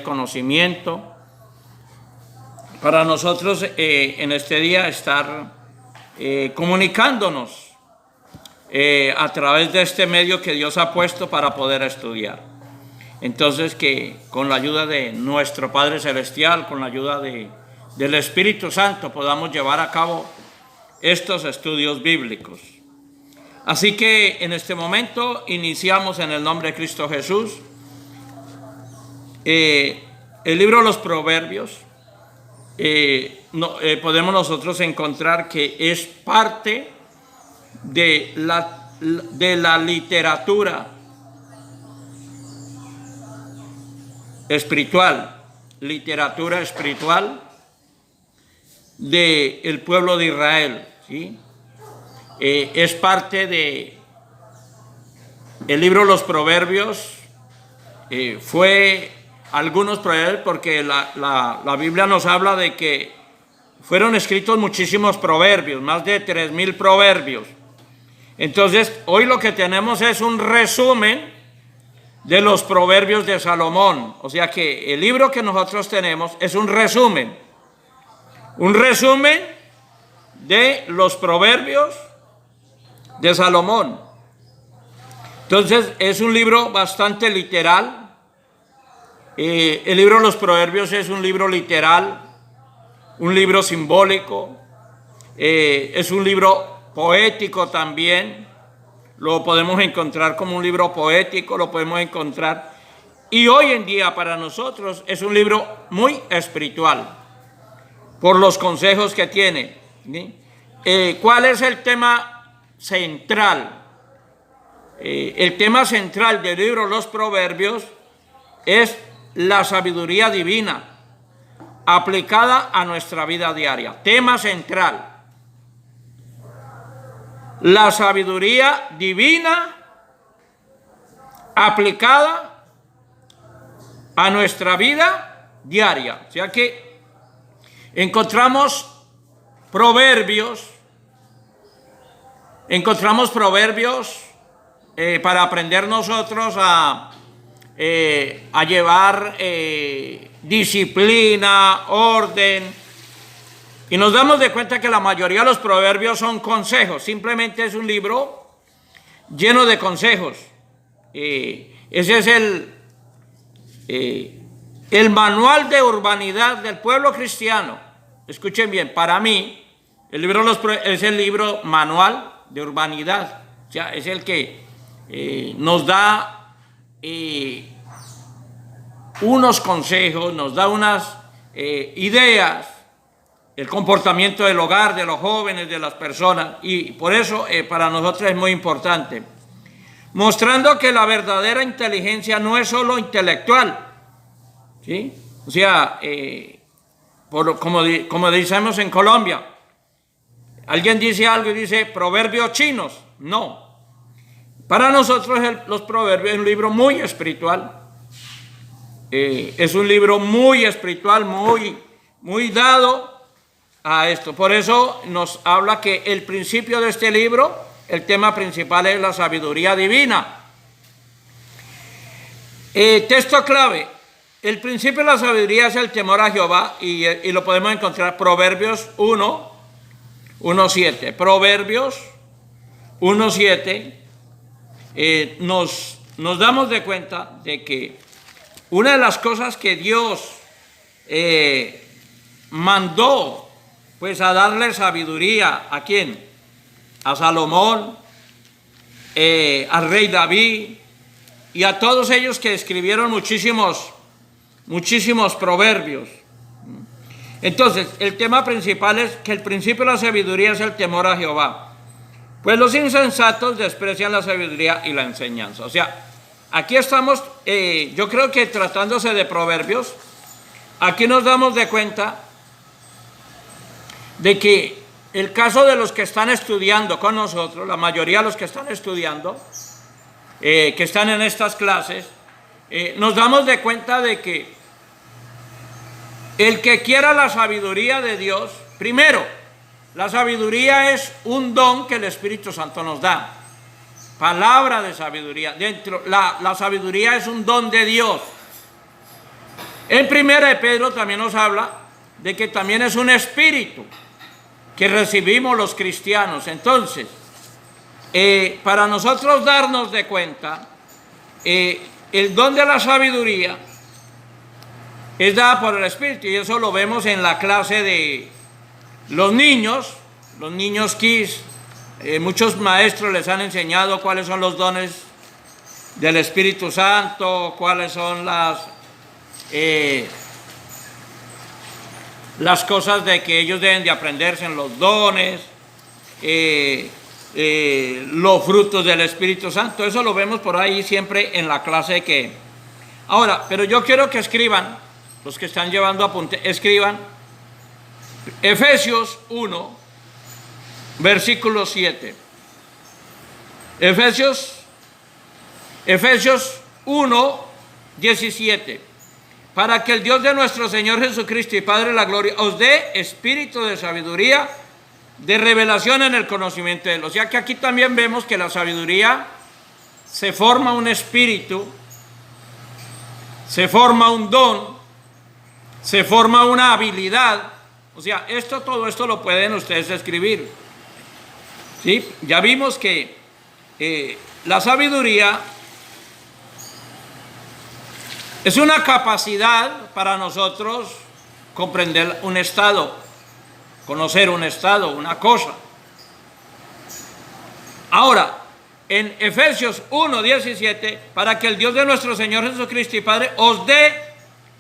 conocimiento, para nosotros en este día estar comunicándonos a través de este medio que Dios ha puesto para poder estudiar. Entonces, que con la ayuda de nuestro Padre Celestial, con la ayuda del Espíritu Santo, podamos llevar a cabo estos estudios bíblicos. Así que en este momento iniciamos en el nombre de Cristo Jesús el libro de los Proverbios. Podemos nosotros encontrar que es parte de la literatura espiritual del pueblo de Israel, ¿sí? Es parte de el libro de los Proverbios. Fue algunos proverbios, porque la Biblia nos habla de que fueron escritos muchísimos proverbios, más de 3,000 proverbios. Entonces, hoy lo que tenemos es un resumen de los proverbios de Salomón. O sea que el libro que nosotros tenemos es un resumen de los proverbios de Salomón. Entonces, es un libro bastante literal. El libro de los Proverbios es un libro literal, un libro simbólico, es un libro poético también. Lo podemos encontrar como un libro poético, lo podemos encontrar. Y hoy en día para nosotros es un libro muy espiritual, por los consejos que tiene, ¿sí? ¿Cuál es el tema central? El tema central del libro de los Proverbios es la sabiduría divina aplicada a nuestra vida diaria. Tema central. La sabiduría divina aplicada a nuestra vida diaria. O sea que encontramos proverbios para aprender nosotros a llevar disciplina, orden. Y nos damos de cuenta que la mayoría de los proverbios son consejos. Simplemente es un libro lleno de consejos. Ese es el manual de urbanidad del pueblo cristiano. Escuchen bien, para mí el libro es el libro manual de urbanidad. O sea, es el que nos da unos consejos, nos da unas ideas, el comportamiento del hogar, de los jóvenes, de las personas, y por eso para nosotros es muy importante, mostrando que la verdadera inteligencia no es solo intelectual, ¿sí? O sea, como decimos en Colombia, alguien dice algo y dice proverbios chinos. No. Para nosotros los proverbios es un libro muy espiritual. Es un libro muy espiritual, muy dado a esto. Por eso nos habla que el principio de este libro, el tema principal es la sabiduría divina. Texto clave. El principio de la sabiduría es el temor a Jehová, y lo podemos encontrar Proverbios 1:7. Proverbios 1:7. Nos damos de cuenta de que una de las cosas que Dios mandó pues a darle sabiduría, ¿a quién? A Salomón, al rey David y a todos ellos que escribieron muchísimos proverbios. Entonces, el tema principal es que el principio de la sabiduría es el temor a Jehová. Pues los insensatos desprecian la sabiduría y la enseñanza. O sea, aquí estamos, yo creo que tratándose de proverbios, aquí nos damos de cuenta de que el caso de los que están estudiando con nosotros, la mayoría de los que están estudiando, que están en estas clases, nos damos de cuenta de que el que quiera la sabiduría de Dios, primero, la sabiduría es un don que el Espíritu Santo nos da. Palabra de sabiduría. La sabiduría es un don de Dios. En Primera de Pedro también nos habla de que también es un espíritu que recibimos los cristianos. Entonces, para nosotros darnos de cuenta, el don de la sabiduría es dada por el Espíritu, y eso lo vemos en la clase de los niños Kids. Muchos maestros les han enseñado cuáles son los dones del Espíritu Santo, cuáles son las cosas de que ellos deben de aprenderse en los dones, los frutos del Espíritu Santo. Eso lo vemos por ahí siempre en la clase que... Ahora, pero yo quiero que escriban, los que están llevando apunte, escriban Efesios 1, versículo 7. Efesios 1, 17. Para que el Dios de nuestro Señor Jesucristo y Padre de la gloria os dé espíritu de sabiduría, de revelación en el conocimiento de Él. O sea que aquí también vemos que la sabiduría se forma un espíritu, se forma un don, se forma una habilidad. O sea, todo esto lo pueden ustedes escribir. ¿Sí? Ya vimos que la sabiduría es una capacidad para nosotros comprender un estado, conocer un estado, una cosa. Ahora, en Efesios 1, 17, para que el Dios de nuestro Señor Jesucristo y Padre os dé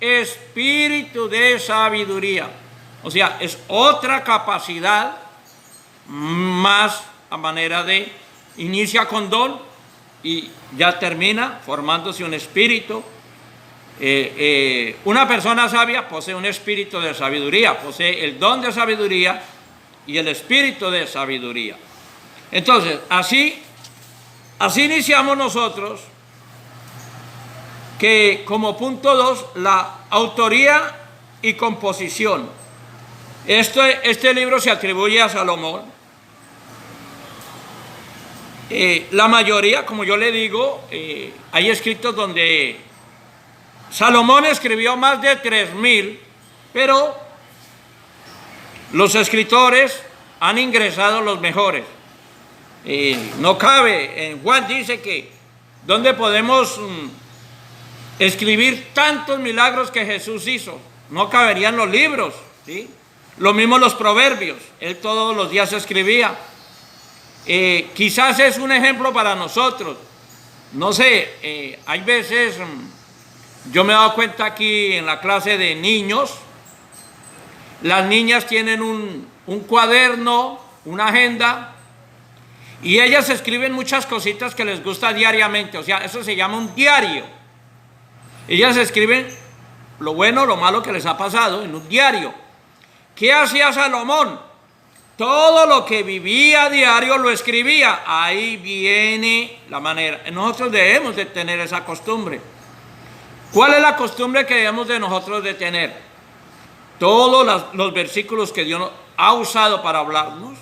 espíritu de sabiduría. O sea, es otra capacidad más a manera de, inicia con don y ya termina formándose un espíritu. Una persona sabia posee un espíritu de sabiduría, posee el don de sabiduría y el espíritu de sabiduría. Entonces, así iniciamos nosotros, que como punto 2, la autoría y composición. Este libro se atribuye a Salomón. La mayoría, como yo le digo, hay escritos donde Salomón escribió más de 3,000, pero los escritores han ingresado los mejores. No cabe, en Juan dice que ¿dónde podemos escribir tantos milagros que Jesús hizo? No caberían los libros, ¿sí? Lo mismo los proverbios, él todos los días escribía. Quizás es un ejemplo para nosotros. No sé, hay veces... Yo me he dado cuenta aquí en la clase de niños, las niñas tienen un cuaderno, una agenda, y ellas escriben muchas cositas que les gusta diariamente. O sea, eso se llama un diario. Ellas escriben lo bueno, lo malo que les ha pasado en un diario. ¿Qué hacía Salomón? Todo lo que vivía a diario lo escribía. Ahí viene la manera. Nosotros debemos de tener esa costumbre. ¿Cuál es la costumbre que debemos de nosotros de tener? Todos los versículos que Dios ha usado para hablarnos.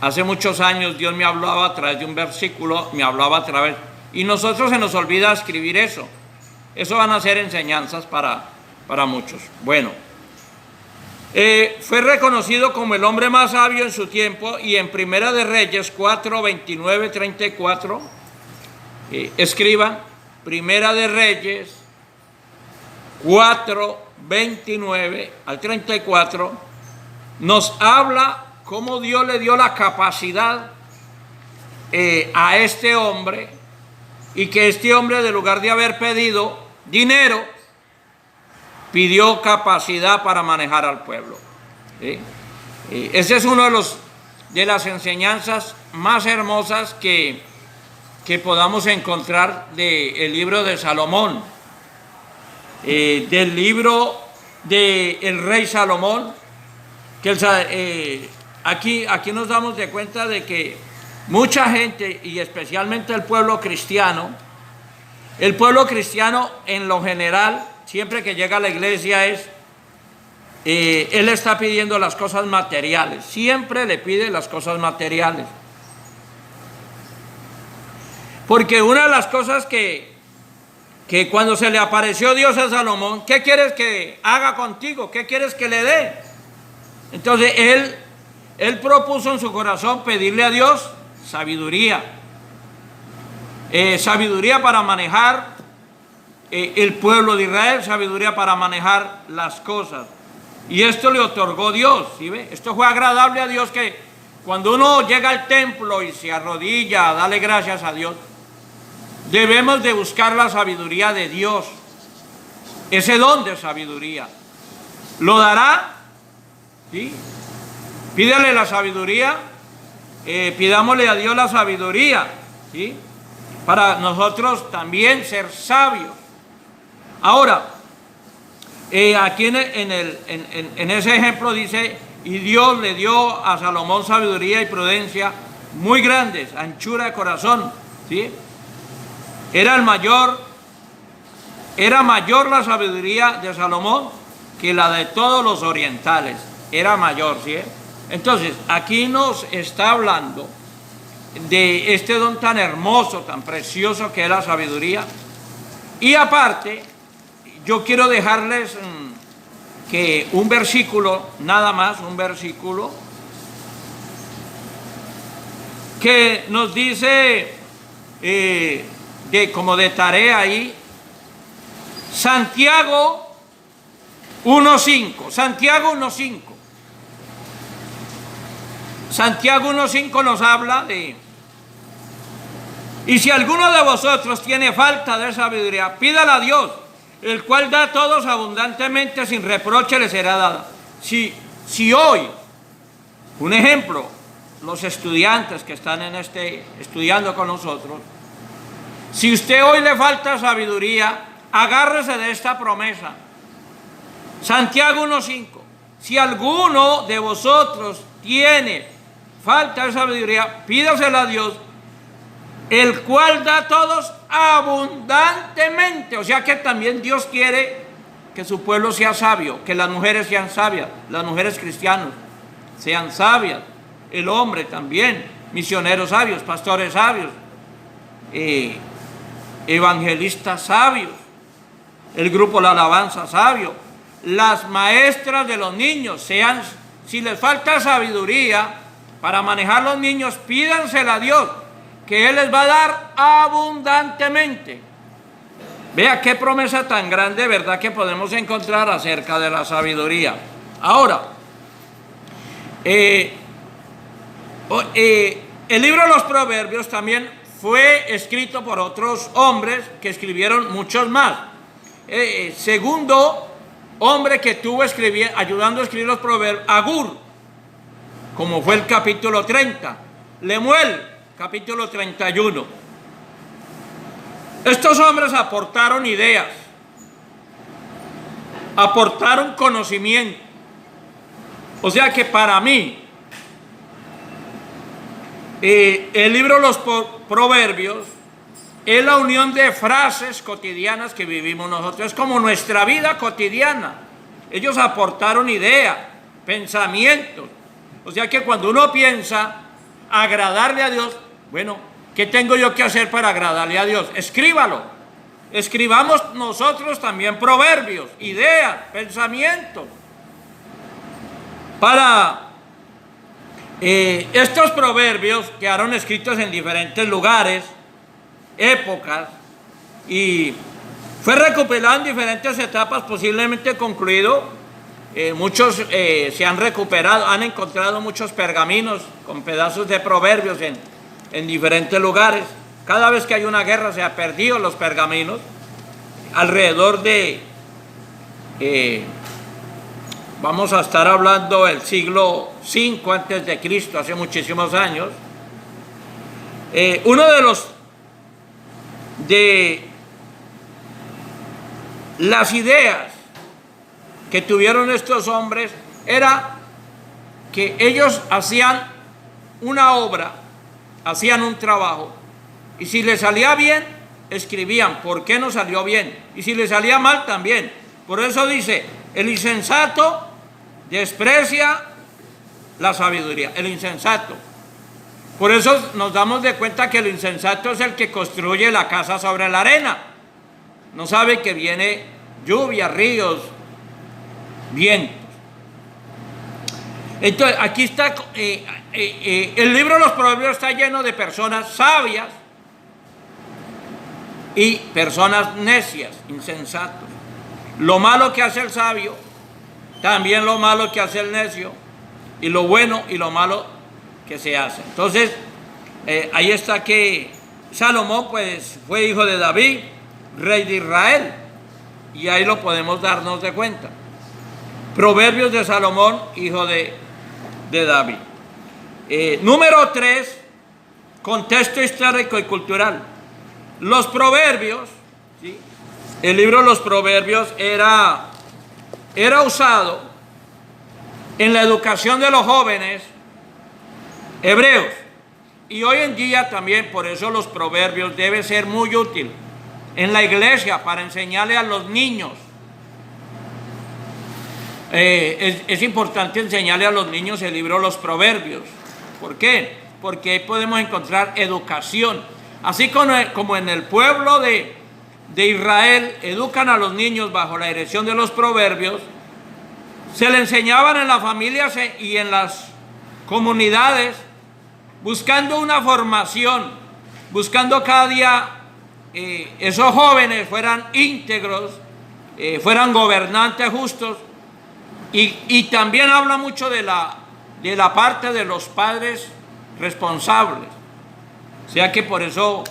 Hace muchos años Dios me hablaba a través de un versículo, me hablaba a través... Y nosotros se nos olvida escribir eso. Eso van a ser enseñanzas para muchos. Bueno, fue reconocido como el hombre más sabio en su tiempo, y en Primera de Reyes 4, 29, 34, escriban, Primera de Reyes 4, 29 al 34, nos habla cómo Dios le dio la capacidad a este hombre, y que este hombre, de lugar de haber pedido dinero, pidió capacidad para manejar al pueblo. ¿Sí? Ese es uno de las enseñanzas más hermosas que podamos encontrar del libro de Salomón, del libro del rey Salomón, que aquí nos damos de cuenta de que mucha gente, y especialmente el pueblo cristiano en lo general, siempre que llega a la iglesia él está pidiendo las cosas materiales, siempre le pide las cosas materiales. Porque una de las cosas que que cuando se le apareció Dios a Salomón, ¿qué quieres que haga contigo? ¿Qué quieres que le dé? Entonces él propuso en su corazón pedirle a Dios sabiduría. Sabiduría para manejar el pueblo de Israel, sabiduría para manejar las cosas. Y esto le otorgó Dios, ¿sí ve? Esto fue agradable a Dios, que cuando uno llega al templo y se arrodilla a darle gracias a Dios, debemos de buscar la sabiduría de Dios. Ese don de sabiduría lo dará, ¿sí? Pídale la sabiduría, pidámosle a Dios la sabiduría, ¿sí? Para nosotros también ser sabios. Ahora, aquí en ese ejemplo dice, y Dios le dio a Salomón sabiduría y prudencia muy grandes, anchura de corazón, ¿sí? Era mayor la sabiduría de Salomón que la de todos los orientales. Era mayor, ¿sí? Entonces, aquí nos está hablando de este don tan hermoso, tan precioso que es la sabiduría. Y aparte, yo quiero dejarles que un versículo, nada más, un versículo que nos dice, como de tarea ahí, Santiago 1.5. Santiago 1.5. Santiago 1.5 nos habla de: y si alguno de vosotros tiene falta de sabiduría, pídala a Dios, el cual da a todos abundantemente, sin reproche le será dada. Si hoy, un ejemplo, los estudiantes que están estudiando con nosotros, si usted hoy le falta sabiduría, agárrese de esta promesa. Santiago 1.5. Si alguno de vosotros tiene falta de sabiduría, pídasela a Dios, el cual da a todos abundantemente. O sea que también Dios quiere que su pueblo sea sabio, que las mujeres sean sabias, las mujeres cristianas sean sabias, el hombre también, misioneros sabios, pastores sabios, evangelistas sabios, el grupo La Alabanza sabio, las maestras de los niños sean, si les falta sabiduría para manejar los niños, pídansela a Dios, que Él les va a dar abundantemente. Vea qué promesa tan grande, ¿verdad?, que podemos encontrar acerca de la sabiduría. Ahora, el libro de los Proverbios también fue escrito por otros hombres que escribieron muchos más. Segundo hombre que tuvo ayudando a escribir los Proverbios, Agur, como fue el capítulo 30. Lemuel, capítulo 31. Estos hombres aportaron ideas, aportaron conocimiento. O sea que para mí, el libro de los Proverbios es la unión de frases cotidianas que vivimos nosotros. Es como nuestra vida cotidiana. Ellos aportaron ideas, pensamientos. O sea que cuando uno piensa agradarle a Dios, bueno, ¿qué tengo yo que hacer para agradarle a Dios? Escríbalo. Escribamos nosotros también proverbios, ideas, pensamientos. Para estos proverbios quedaron escritos en diferentes lugares, épocas, y fue recopilado en diferentes etapas, posiblemente concluido. Muchos se han recuperado, han encontrado muchos pergaminos con pedazos de proverbios en diferentes lugares. Cada vez que hay una guerra se han perdido los pergaminos. Alrededor de, vamos a estar hablando del siglo V antes de Cristo, hace muchísimos años. Uno de las ideas que tuvieron estos hombres era que ellos hacían una obra, hacían un trabajo, y si les salía bien, escribían por qué no salió bien, y si les salía mal también. Por eso dice, el insensato desprecia la sabiduría, el insensato. Por eso nos damos de cuenta que el insensato es el que construye la casa sobre la arena. no sabe que viene lluvia, ríos, vientos. Entonces, aquí está, el libro de los Proverbios está lleno de personas sabias y personas necias, insensatos. Lo malo que hace el sabio, también lo malo que hace el necio, y lo bueno y lo malo que se hace. Entonces, ahí está que Salomón pues fue hijo de David, rey de Israel, y ahí lo podemos darnos de cuenta. Proverbios de Salomón, hijo de David. Número 3, contexto histórico y cultural. Los proverbios, ¿sí? El libro de los proverbios era usado en la educación de los jóvenes hebreos. Y hoy en día también, por eso los proverbios deben ser muy útiles en la iglesia para enseñarle a los niños. Es importante enseñarle a los niños el libro de los proverbios. ¿Por qué? Porque ahí podemos encontrar educación. Así como en el pueblo de Israel educan a los niños bajo la dirección de los proverbios, se le enseñaban en las familias y en las comunidades, buscando una formación, buscando cada día esos jóvenes fueran íntegros, fueran gobernantes justos. Y también habla mucho de la parte de los padres responsables. O sea que por eso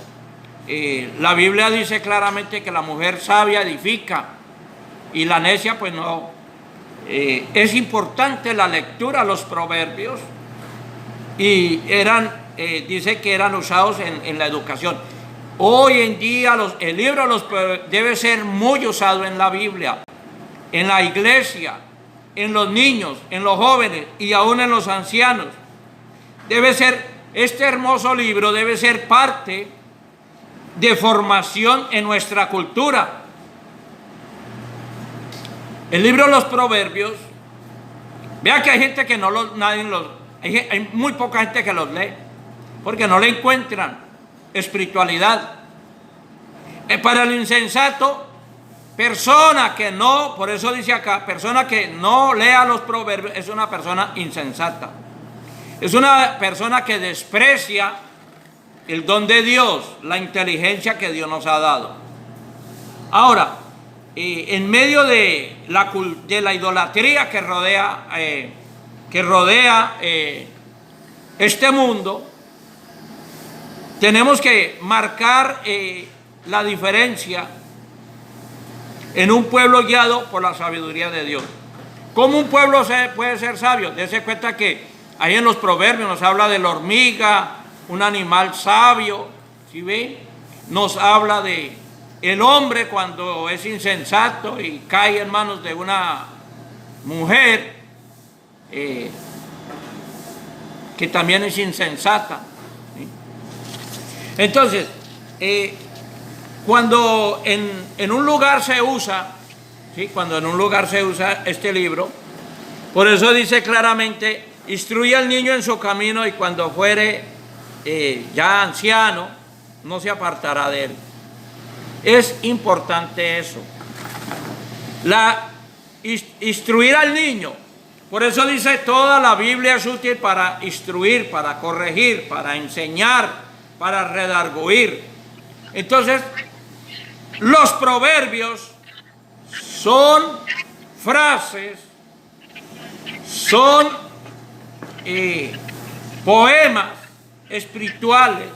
la Biblia dice claramente que la mujer sabia edifica y la necia pues no. Es importante la lectura, los proverbios, y dice que eran usados en la educación. Hoy en día el libro de los proverbios debe ser muy usado en la Biblia, en la iglesia, en los niños, en los jóvenes y aún en los ancianos. Este hermoso libro debe ser parte de formación en nuestra cultura. El libro de los proverbios, vea que hay gente que hay muy poca gente que los lee, porque no le encuentran espiritualidad. Para el insensato, persona que no, por eso dice acá, persona que no lea los proverbios es una persona insensata. Es una persona que desprecia el don de Dios, la inteligencia que Dios nos ha dado. Ahora, en medio de la idolatría que rodea este mundo, tenemos que marcar la diferencia en un pueblo guiado por la sabiduría de Dios. ¿Cómo un pueblo puede ser sabio? Dese cuenta que ahí en los proverbios nos habla de la hormiga, un animal sabio, ¿sí ven? Nos habla de el hombre cuando es insensato y cae en manos de una mujer que también es insensata, ¿sí? Entonces, cuando en un lugar se usa, ¿sí? Cuando en un lugar se usa este libro, por eso dice claramente: instruye al niño en su camino y cuando fuere ya anciano, no se apartará de él. Es importante eso. Instruir al niño. Por eso dice, toda la Biblia es útil para instruir, para corregir, para enseñar, para redarguir. Entonces, los proverbios son frases, son poemas espirituales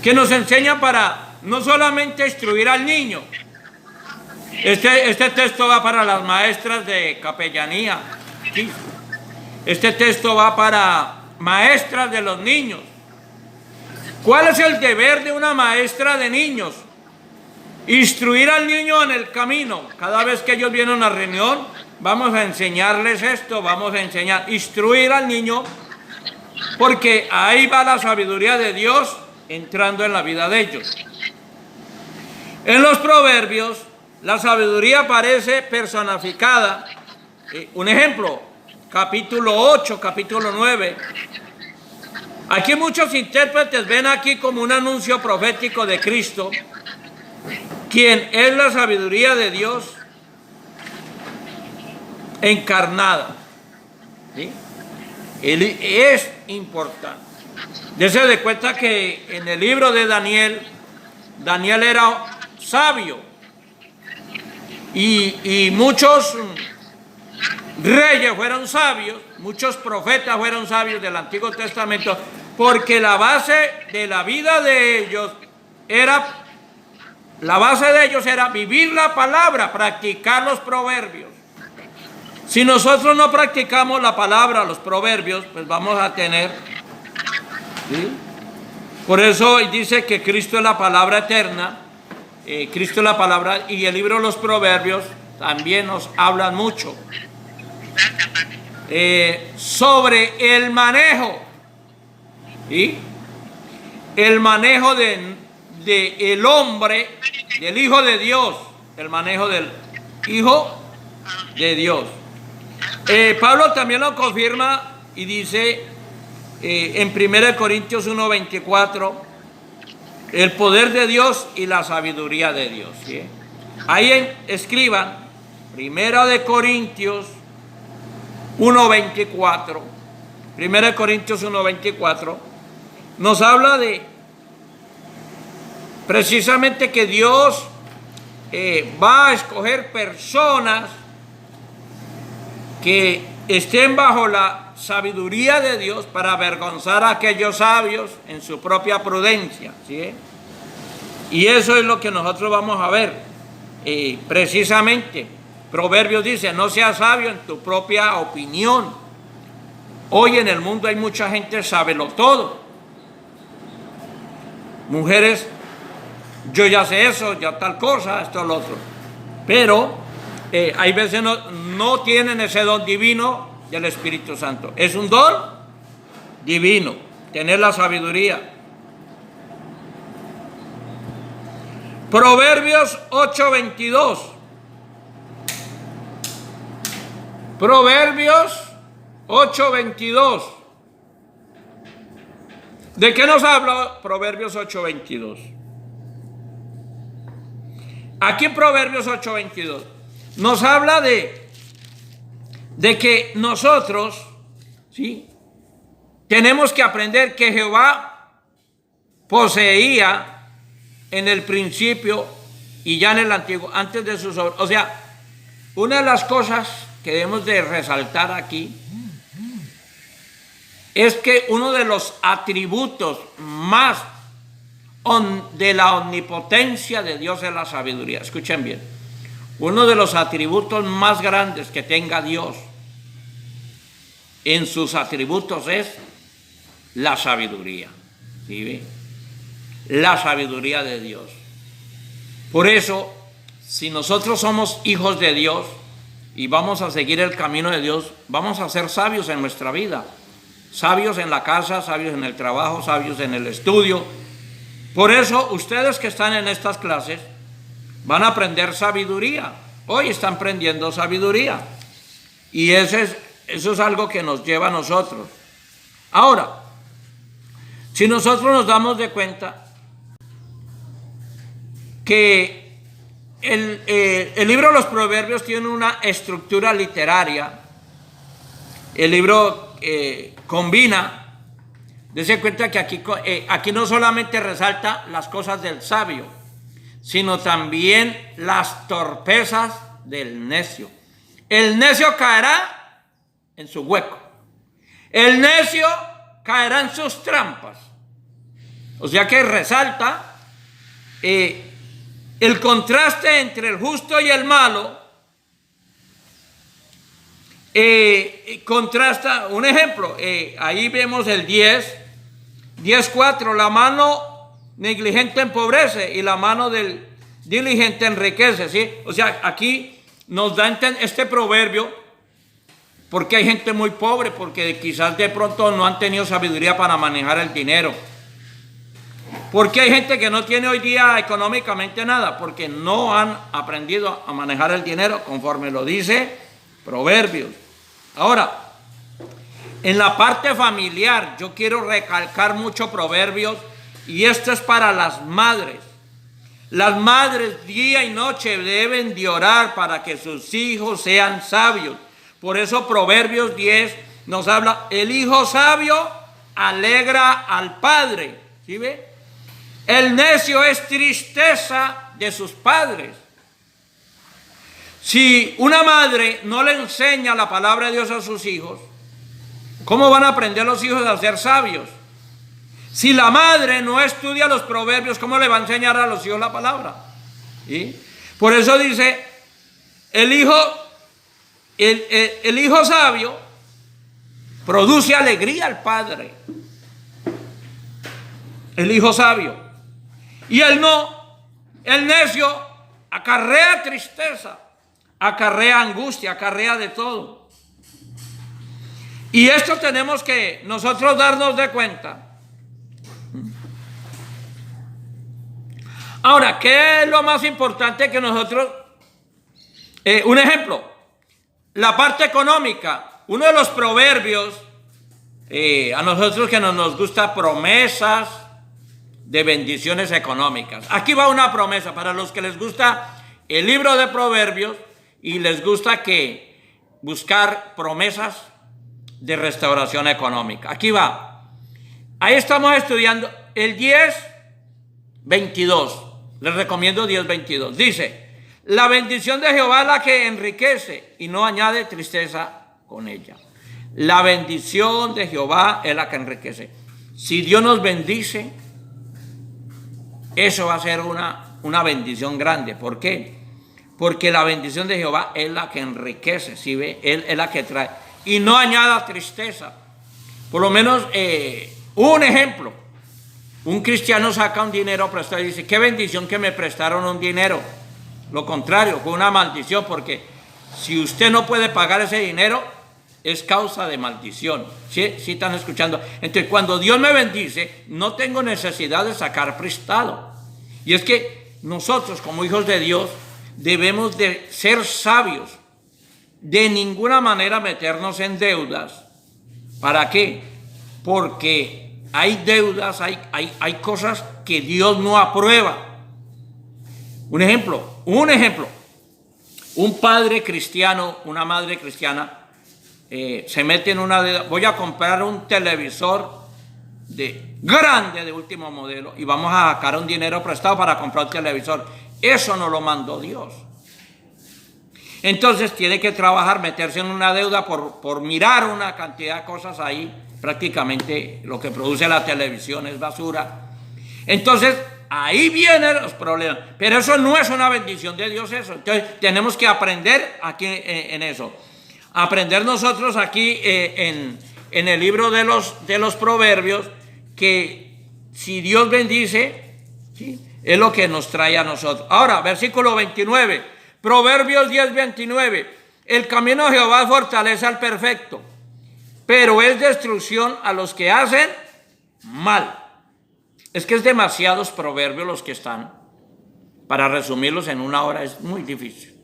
que nos enseñan para no solamente instruir al niño. Este texto va para las maestras de capellanía, ¿sí? Este texto va para maestras de los niños. ¿Cuál es el deber de una maestra de niños? Instruir al niño en el camino. Cada vez que ellos vienen a una reunión, vamos a enseñarles esto, vamos a instruir al niño, porque ahí va la sabiduría de Dios entrando en la vida de ellos. En los proverbios, la sabiduría aparece personificada. Un ejemplo, capítulo 8, capítulo 9. Aquí muchos intérpretes ven aquí como un anuncio profético de Cristo, quien es la sabiduría de Dios encarnada. ¿Sí? Él es importante. Dese de cuenta que en el libro de Daniel, Daniel era sabio y muchos reyes fueron sabios, muchos profetas fueron sabios del Antiguo Testamento, porque la base de la vida de ellos era, vivir la palabra, practicar los proverbios. Si nosotros no practicamos la palabra, los proverbios, pues vamos a tener, ¿sí? Por eso dice que Cristo es la palabra eterna, Cristo es la palabra, y el libro de los proverbios también nos hablan mucho sobre el manejo, ¿sí? El manejo de el hombre, del Hijo de Dios, el manejo del Hijo de Dios. Pablo también lo confirma y dice en 1 Corintios 1:24, el poder de Dios y la sabiduría de Dios, ¿sí? Ahí escriban 1 Corintios 1:24. 1 Corintios 1:24 nos habla de precisamente que Dios va a escoger personas que estén bajo la sabiduría de Dios para avergonzar a aquellos sabios en su propia prudencia, ¿sí? Y eso es lo que nosotros vamos a ver. Precisamente, Proverbios dice, no seas sabio en tu propia opinión. Hoy en el mundo hay mucha gente sábelo todo. Mujeres, yo ya sé eso, ya tal cosa, esto, lo otro. Pero hay veces no tienen ese don divino del Espíritu Santo. Es un don divino, tener la sabiduría. Proverbios 8:22. Proverbios 8:22. ¿De qué nos habla Proverbios 8:22? Aquí en Proverbios 8:22 nos habla de que nosotros, ¿sí?, tenemos que aprender que Jehová poseía en el principio y ya en el antiguo, antes de sus obras. O sea, una de las cosas que debemos de resaltar aquí es que uno de los atributos más de la omnipotencia de Dios es la sabiduría. Escuchen bien. Uno de los atributos más grandes que tenga Dios en sus atributos es la sabiduría. ¿Sí? La sabiduría de Dios. Por eso, si nosotros somos hijos de Dios y vamos a seguir el camino de Dios, vamos a ser sabios en nuestra vida. Sabios en la casa, sabios en el trabajo, sabios en el estudio. Por eso, ustedes que están en estas clases van a aprender sabiduría. Hoy están aprendiendo sabiduría. Y eso es algo que nos lleva a nosotros. Ahora, si nosotros nos damos de cuenta que el libro de los Proverbios tiene una estructura literaria, el libro combina, dése cuenta que aquí no solamente resalta las cosas del sabio, sino también las torpezas del necio. El necio caerá en su hueco. El necio caerá en sus trampas. O sea que resalta el contraste entre el justo y el malo. Contrasta, un ejemplo, ahí vemos el 10:4, la mano negligente empobrece y la mano del diligente enriquece, ¿sí? O sea, aquí nos da este proverbio porque hay gente muy pobre, porque quizás de pronto no han tenido sabiduría para manejar el dinero. Porque hay gente que no tiene hoy día económicamente nada, porque no han aprendido a manejar el dinero conforme lo dice Proverbios. Ahora, en la parte familiar, yo quiero recalcar mucho Proverbios, y esto es para las madres. Las madres día y noche deben de orar para que sus hijos sean sabios. Por eso Proverbios 10 nos habla, el hijo sabio alegra al padre. ¿Sí ve? El necio es tristeza de sus padres. Si una madre no le enseña la palabra de Dios a sus hijos, ¿cómo van a aprender los hijos a ser sabios? Si la madre no estudia los proverbios, ¿cómo le va a enseñar a los hijos la palabra? ¿Sí? Por eso dice, el hijo sabio produce alegría al padre. El hijo sabio. Y el necio acarrea tristeza, acarrea angustia, acarrea de todo. Y esto tenemos que nosotros darnos de cuenta. Ahora, ¿qué es lo más importante que nosotros? Un ejemplo, la parte económica. Uno de los proverbios, a nosotros que nos gusta promesas de bendiciones económicas. Aquí va una promesa para los que les gusta el libro de Proverbios y les gusta buscar promesas de restauración económica. Aquí va. Ahí estamos estudiando el 10:22. Les recomiendo 10:22. Dice, la bendición de Jehová es la que enriquece y no añade tristeza con ella. La bendición de Jehová es la que enriquece. Si Dios nos bendice, eso va a ser una bendición grande. ¿Por qué? Porque la bendición de Jehová es la que enriquece, ¿sí ve? Él es la que trae. Y no añada tristeza. Por lo menos, un ejemplo. Un cristiano saca un dinero prestado y dice, qué bendición que me prestaron un dinero. Lo contrario, fue una maldición, porque si usted no puede pagar ese dinero, es causa de maldición. ¿Sí? ¿Sí están escuchando? Entonces, cuando Dios me bendice, no tengo necesidad de sacar prestado. Y es que nosotros, como hijos de Dios, debemos de ser sabios. De ninguna manera meternos en deudas. ¿Para qué? Porque hay deudas, hay cosas que Dios no aprueba. Un ejemplo. Un padre cristiano, una madre cristiana, se mete en una deuda. Voy a comprar un televisor grande de último modelo y vamos a sacar un dinero prestado para comprar un televisor. Eso no lo mandó Dios. Entonces tiene que trabajar, meterse en una deuda por mirar una cantidad de cosas ahí. Prácticamente lo que produce la televisión es basura. Entonces ahí vienen los problemas. Pero eso no es una bendición de Dios eso. Entonces tenemos que aprender aquí en eso. Aprender nosotros aquí en el libro de los proverbios que si Dios bendice, ¿sí?, es lo que nos trae a nosotros. Ahora, versículo 29. Proverbios 10:29. El camino de Jehová fortalece al perfecto, pero es destrucción a los que hacen mal. Es que es demasiados proverbios los que están. Para resumirlos en una hora es muy difícil.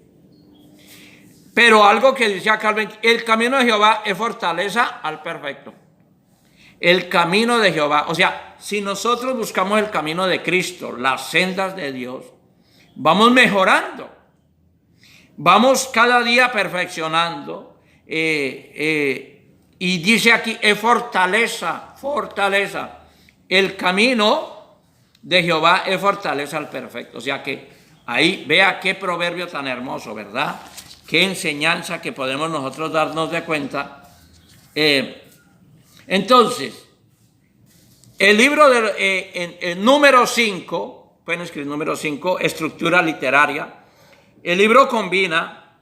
Pero algo que dice acá, el camino de Jehová es fortaleza al perfecto. El camino de Jehová, o sea, si nosotros buscamos el camino de Cristo, las sendas de Dios, vamos mejorando. Vamos cada día perfeccionando. Y dice aquí, es fortaleza. El camino de Jehová es fortaleza al perfecto. O sea que ahí vea qué proverbio tan hermoso, ¿verdad? Qué enseñanza que podemos nosotros darnos de cuenta. Entonces, el libro el número 5, pueden escribir número 5, estructura literaria. El libro combina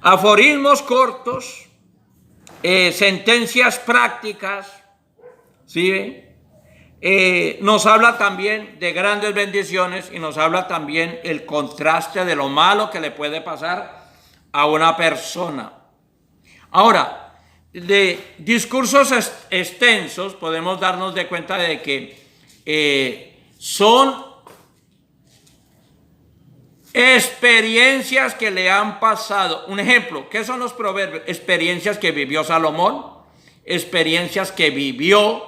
aforismos cortos, sentencias prácticas, ¿sí? Nos habla también de grandes bendiciones y nos habla también el contraste de lo malo que le puede pasar a una persona. Ahora, de discursos extensos podemos darnos de cuenta de que son experiencias que le han pasado. Un ejemplo, ¿qué son los proverbios? Experiencias que vivió Salomón, experiencias que vivió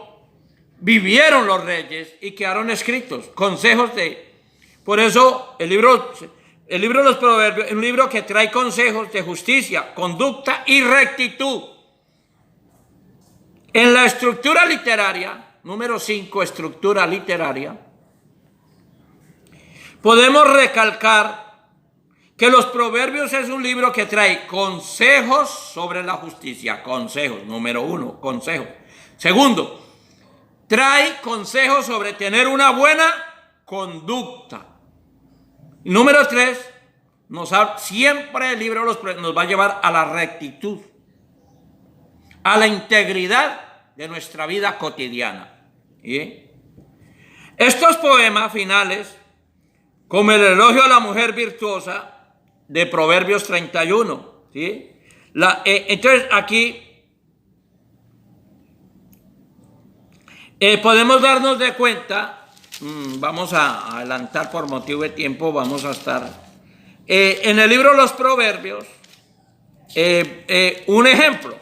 vivieron los reyes y quedaron escritos. Consejos de... Por eso el libro de los Proverbios es un libro que trae consejos de justicia, conducta y rectitud. En la estructura literaria, número 5, estructura literaria, podemos recalcar que los Proverbios es un libro que trae consejos sobre la justicia. Consejos, número 1, consejos. Segundo, trae consejos sobre tener una buena conducta. Y número 3, siempre el libro nos va a llevar a la rectitud, a la integridad de nuestra vida cotidiana. ¿Sí? Estos poemas finales, como el elogio a la mujer virtuosa de Proverbios 31, ¿sí? Entonces aquí podemos darnos de cuenta, vamos a adelantar por motivo de tiempo, vamos a estar en el libro de los Proverbios, un ejemplo,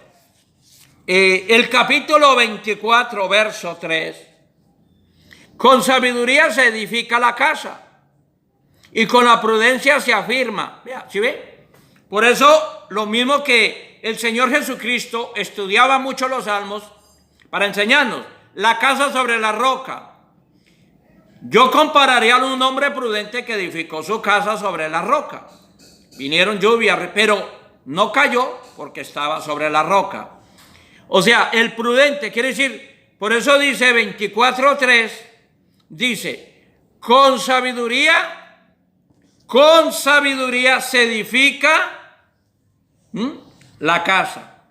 el capítulo 24, verso 3, con sabiduría se edifica la casa y con la prudencia se afirma. Vea, ¿sí ve? Por eso, lo mismo que el Señor Jesucristo estudiaba mucho los salmos para enseñarnos, la casa sobre la roca. Yo compararía a un hombre prudente que edificó su casa sobre la roca. Vinieron lluvias, pero no cayó porque estaba sobre la roca. O sea, el prudente quiere decir, por eso dice 24:3, dice, con sabiduría se edifica la casa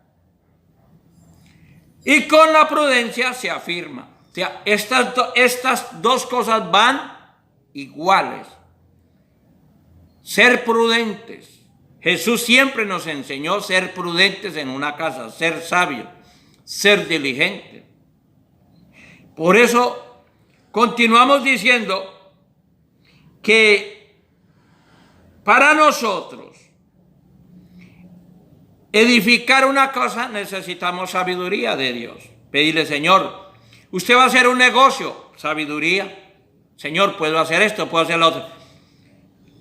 y con la prudencia se afirma. O sea, estas dos cosas van iguales. Ser prudentes. Jesús siempre nos enseñó ser prudentes en una casa, ser sabios, ser diligentes. Por eso continuamos diciendo que para nosotros edificar una cosa necesitamos sabiduría de Dios. Pedirle, Señor, usted va a hacer un negocio, sabiduría. Señor, puedo hacer esto, puedo hacer lo otro.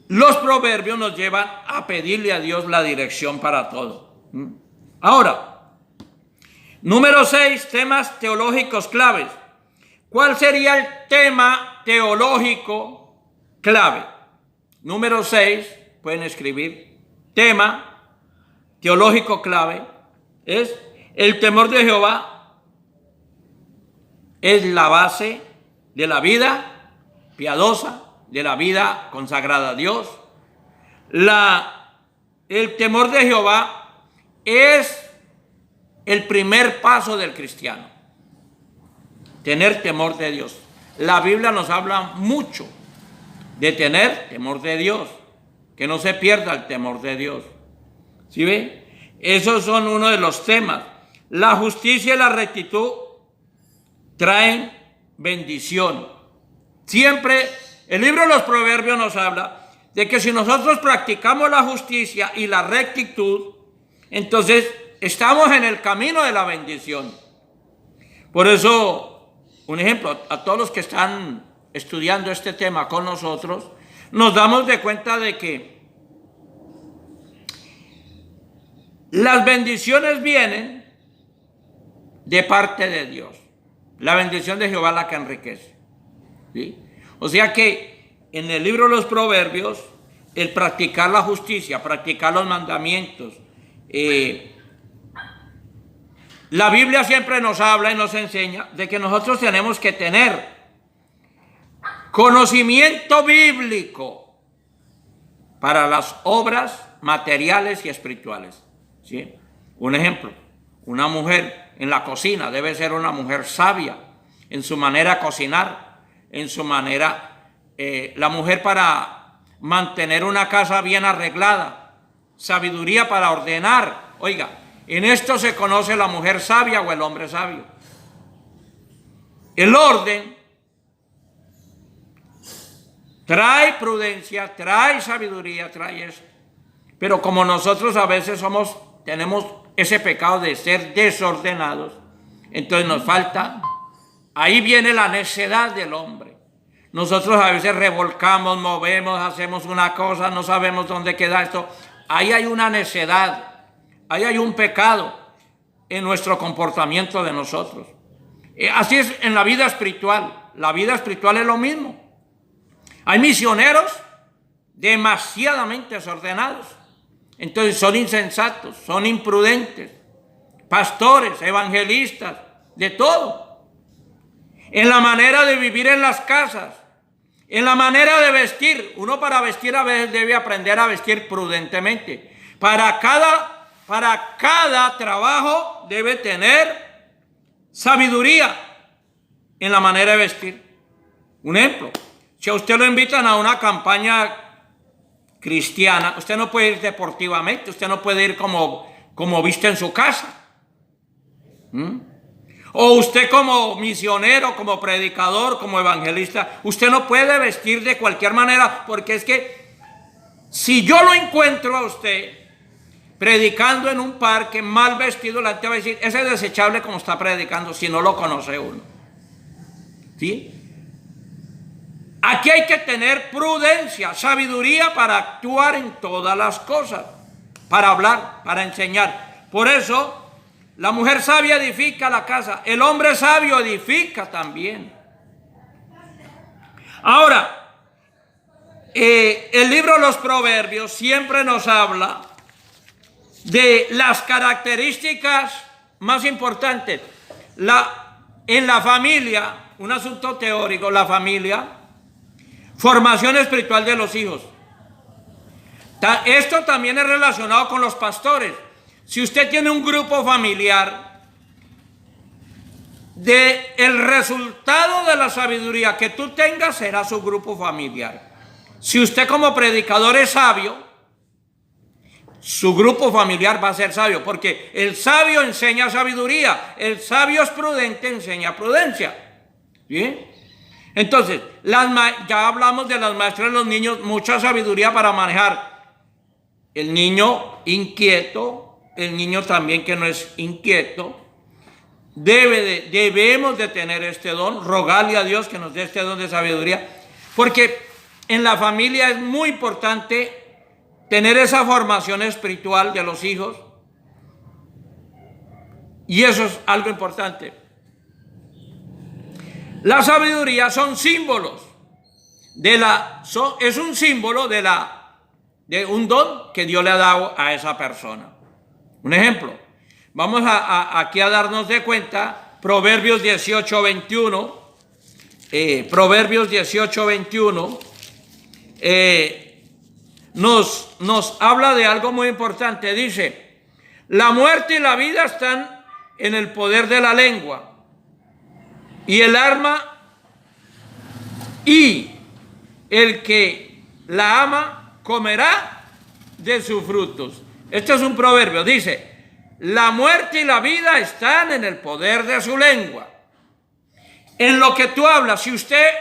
Los proverbios nos llevan a pedirle a Dios la dirección para todo. Ahora, número 6, temas teológicos claves. ¿Cuál sería el tema teológico clave? Número 6, pueden escribir, tema teológico clave es el temor de Jehová, es la base de la vida piadosa, de la vida consagrada a Dios. El temor de Jehová es el primer paso del cristiano, tener temor de Dios. La Biblia nos habla mucho de tener temor de Dios, que no se pierda el temor de Dios. ¿Sí ve? Esos son uno de los temas. La justicia y la rectitud traen bendición. Siempre el libro de los Proverbios nos habla de que si nosotros practicamos la justicia y la rectitud, entonces estamos en el camino de la bendición. Por eso, un ejemplo, a todos los que están estudiando este tema con nosotros, nos damos de cuenta de que las bendiciones vienen de parte de Dios. La bendición de Jehová es la que enriquece. ¿Sí? O sea que en el libro de los Proverbios, el practicar la justicia, practicar los mandamientos, la Biblia siempre nos habla y nos enseña de que nosotros tenemos que tener conocimiento bíblico para las obras materiales y espirituales. ¿Sí? Un ejemplo, una mujer en la cocina debe ser una mujer sabia en su manera de cocinar, en su manera, la mujer para mantener una casa bien arreglada, sabiduría para ordenar. Oiga, en esto se conoce la mujer sabia o el hombre sabio. El orden trae prudencia, trae sabiduría, trae eso. Pero como nosotros a veces tenemos ese pecado de ser desordenados, entonces nos falta Ahí viene la necedad del hombre. Nosotros a veces revolcamos, movemos, hacemos una cosa, no sabemos dónde queda esto. Ahí hay una necedad, ahí hay un pecado en nuestro comportamiento de nosotros. Así es en la vida espiritual. La vida espiritual es lo mismo. Hay misioneros demasiadamente desordenados. Entonces son insensatos, son imprudentes. Pastores, evangelistas, de todo. En la manera de vivir en las casas, en la manera de vestir. Uno para vestir a veces debe aprender a vestir prudentemente. Para cada trabajo debe tener sabiduría en la manera de vestir. Un ejemplo, si a usted lo invitan a una campaña cristiana, usted no puede ir deportivamente, usted no puede ir como viste en su casa. O usted como misionero, como predicador, como evangelista, usted no puede vestir de cualquier manera, porque es que si yo lo encuentro a usted predicando en un parque mal vestido, la gente va a decir, ese es desechable como está predicando, si no lo conoce uno. ¿Sí? Aquí hay que tener prudencia, sabiduría para actuar en todas las cosas, para hablar, para enseñar. Por eso, la mujer sabia edifica la casa, el hombre sabio edifica también. Ahora, el libro de los Proverbios siempre nos habla de las características más importantes. En la familia, un asunto teórico, la familia, formación espiritual de los hijos. Esto también es relacionado con los pastores. Si usted tiene un grupo familiar, el resultado de la sabiduría que tú tengas será su grupo familiar. Si usted como predicador es sabio, su grupo familiar va a ser sabio, porque el sabio enseña sabiduría, el sabio es prudente, enseña prudencia. ¿Bien? Entonces, ya hablamos de las maestras de los niños, mucha sabiduría para manejar el niño inquieto, el niño también que no es inquieto. Debemos de tener este don, rogarle a Dios que nos dé este don de sabiduría, porque en la familia es muy importante tener esa formación espiritual de los hijos, y eso es algo importante. La sabiduría son símbolos es un símbolo de un don que Dios le ha dado a esa persona. Un ejemplo, vamos aquí a darnos de cuenta, Proverbios 18:21, Proverbios 18:21, nos habla de algo muy importante. Dice, la muerte y la vida están en el poder de la lengua, y el el que la ama comerá de sus frutos. Este es un proverbio, dice, la muerte y la vida están en el poder de su lengua. En lo que tú hablas, si usted,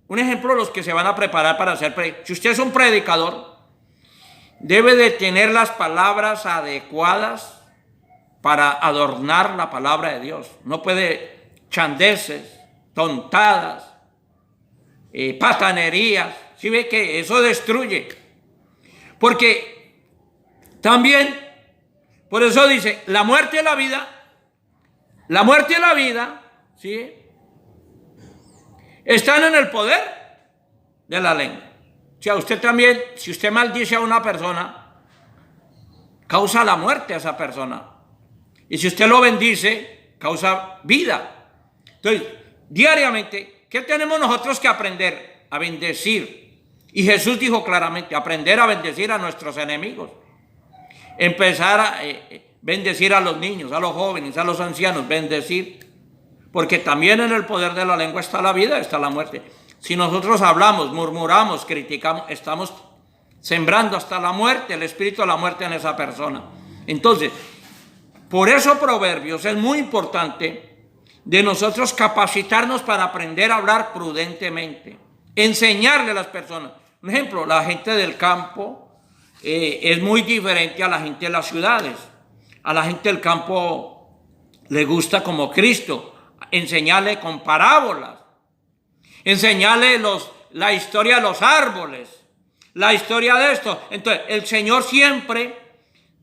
un ejemplo, los que se van a preparar para ser si usted es un predicador, debe de tener las palabras adecuadas para adornar la palabra de Dios. No puede chandeces, tontadas, patanerías. ¿Sí ve que eso destruye? Porque también, por eso dice, la muerte y la vida, ¿sí?, están en el poder de la lengua. O sea, usted también, si usted maldice a una persona, causa la muerte a esa persona. Y si usted lo bendice, causa vida. Entonces, diariamente, ¿qué tenemos nosotros que aprender? A bendecir. Y Jesús dijo claramente, aprender a bendecir a nuestros enemigos. Empezar a bendecir a los niños, a los jóvenes, a los ancianos, bendecir. Porque también en el poder de la lengua está la vida, está la muerte. Si nosotros hablamos, murmuramos, criticamos, estamos sembrando hasta la muerte, el espíritu de la muerte en esa persona. Entonces, por eso Proverbios es muy importante de nosotros capacitarnos para aprender a hablar prudentemente, enseñarle a las personas. Un ejemplo, la gente del campo es muy diferente a la gente de las ciudades. A la gente del campo le gusta como Cristo enseñarle con parábolas, enseñarle la historia de los árboles, la historia de esto. Entonces, el Señor siempre,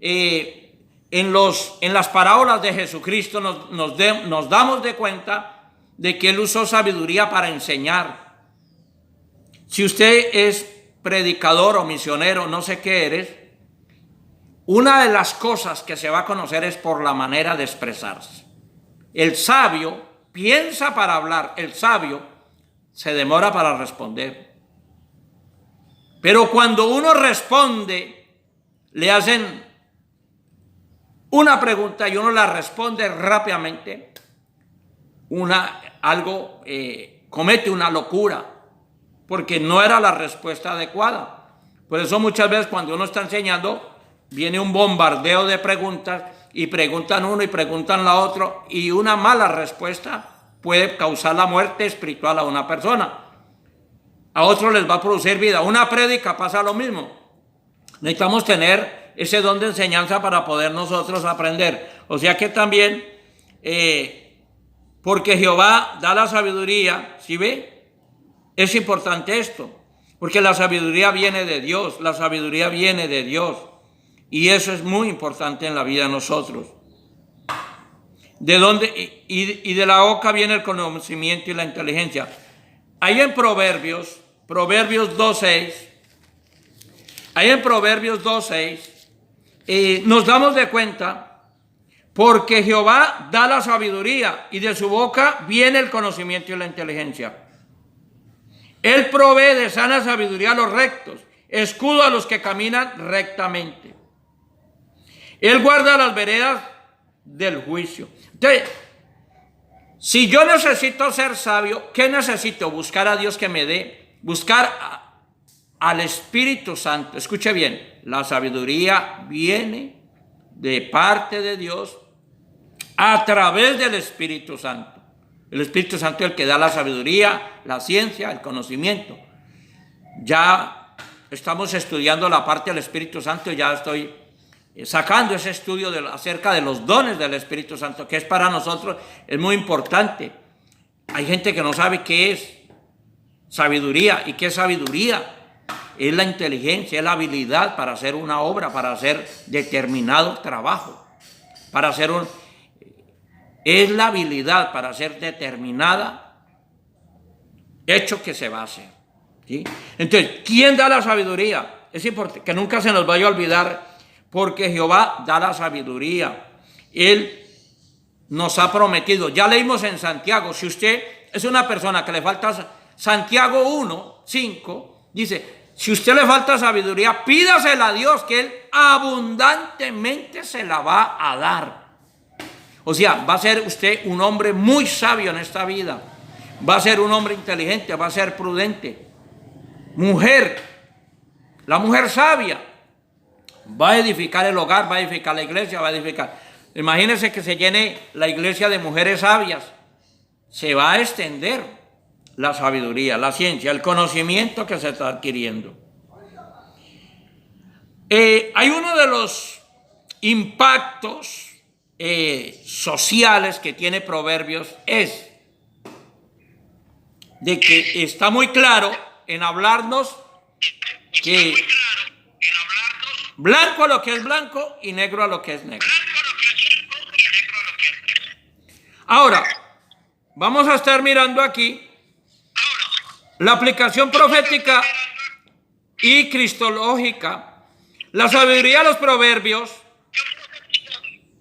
en las parábolas de Jesucristo, nos damos de cuenta de que Él usó sabiduría para enseñar. Si usted es predicador o misionero, no sé qué eres, una de las cosas que se va a conocer es por la manera de expresarse. El sabio piensa para hablar, el sabio se demora para responder. Pero cuando uno responde, le hacen una pregunta y uno la responde rápidamente, comete una locura, porque no era la respuesta adecuada. Por eso muchas veces cuando uno está enseñando, viene un bombardeo de preguntas y preguntan uno y preguntan la otro, y una mala respuesta puede causar la muerte espiritual a una persona. A otros les va a producir vida. Una prédica pasa lo mismo. Necesitamos tener ese don de enseñanza para poder nosotros aprender. O sea que también, porque Jehová da la sabiduría, ¿sí ve? Es importante esto, porque la sabiduría viene de Dios, la sabiduría viene de Dios. Y eso es muy importante en la vida de nosotros. ¿De dónde? Y de la boca viene el conocimiento y la inteligencia. Ahí en Proverbios 2.6, nos damos de cuenta, porque Jehová da la sabiduría y de su boca viene el conocimiento y la inteligencia. Él provee de sana sabiduría a los rectos, escudo a los que caminan rectamente. Él guarda las veredas del juicio. Entonces, si yo necesito ser sabio, ¿qué necesito? Buscar a Dios que me dé, buscar al Espíritu Santo. Escuche bien, la sabiduría viene de parte de Dios a través del Espíritu Santo. El Espíritu Santo es el que da la sabiduría, la ciencia, el conocimiento. Ya estamos estudiando la parte del Espíritu Santo, ya estoy sacando ese estudio acerca de los dones del Espíritu Santo, que es para nosotros, es muy importante. Hay gente que no sabe qué es sabiduría. ¿Y qué es sabiduría? Es la inteligencia, es la habilidad para hacer una obra, para hacer determinado trabajo, es la habilidad para hacer determinada hecho que se va a hacer, ¿sí? Entonces, ¿quién da la sabiduría? Es importante que nunca se nos vaya a olvidar, porque Jehová da la sabiduría. Él nos ha prometido. Ya leímos en Santiago. Si usted es una persona que le falta, Santiago 1:5 dice: si usted le falta sabiduría, pídasela a Dios, que Él abundantemente se la va a dar. O sea, va a ser usted un hombre muy sabio en esta vida. Va a ser un hombre inteligente, va a ser prudente. La mujer sabia va a edificar el hogar, va a edificar la iglesia, va a edificar. Imagínense que se llene la iglesia de mujeres sabias. Se va a extender la sabiduría, la ciencia, el conocimiento que se está adquiriendo. Hay uno de los impactos sociales que tiene Proverbios, es de que está muy claro en hablarnos que blanco a lo que es blanco y negro a lo que es negro. Ahora, vamos a estar mirando aquí la aplicación profética y cristológica. La sabiduría de los proverbios